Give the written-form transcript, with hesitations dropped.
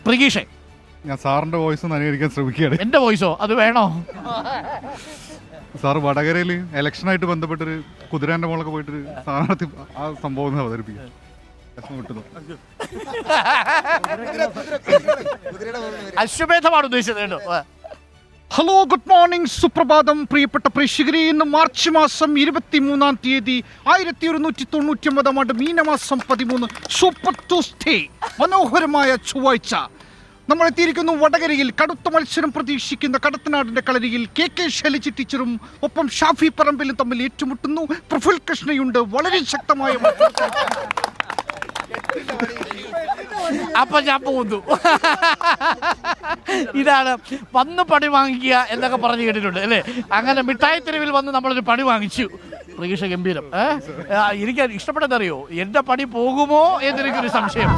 പ്രഗീഷേ, ഞാൻ സാറിന്റെ വോയിസ് ഒന്ന് അനുകരിക്കാൻ ശ്രമിക്കുകയാണ്. എന്റെ വോയിസോ അത് വേണോ? സാർ വടകരയിൽ ഇലക്ഷനായിട്ട് ബന്ധപ്പെട്ടൊരു കുതിരേന്റെ മോളൊക്കെ പോയിട്ടൊരു സ്ഥാനാർത്ഥി ആ സംഭവം അവതരിപ്പിക്കുക. അശ്വമേധമാണ് ഉദ്ദേശിച്ചത് കേട്ടോ. ഹലോ, ഗുഡ് മോർണിംഗ്, സുപ്രഭാതം പ്രിയപ്പെട്ട പ്രേക്ഷകരെ. ഇന്ന് മാർച്ച് മാസം 23-ാം തീയതി 1199 മീനമാസം 13 സൂപ്പർ ട്യൂസ്ഡേ, മനോഹരമായ ചൊവ്വാഴ്ച. നമ്മൾ എത്തിയിരിക്കുന്നു വടകരയിൽ. കടുത്ത മത്സരം പ്രതീക്ഷിക്കുന്ന കടത്തനാടിന്റെ കളരിയിൽ കെ ശൈലജ ടീച്ചറും ഒപ്പം ഷാഫി പറമ്പിലും തമ്മിൽ ഏറ്റുമുട്ടുന്നു. പ്രഫുൽ കൃഷ്ണയുണ്ട്. വളരെ ശക്തമായ അപ്പൊ ഞാൻ പോകുന്നു. ഇതാണ് വന്ന് പണി വാങ്ങിക്കുക എന്നൊക്കെ പറഞ്ഞു കേട്ടിട്ടുണ്ട് അല്ലേ? അങ്ങനെ മിഠായി തെരുവിൽ വന്ന് നമ്മളൊരു പണി വാങ്ങിച്ചു. പ്രഗീഷ ഗംഭീരം. എനിക്ക് ഇഷ്ടപ്പെട്ടതറിയോ, എന്റെ പണി പോകുമോ എന്നെനിക്കൊരു സംശയം.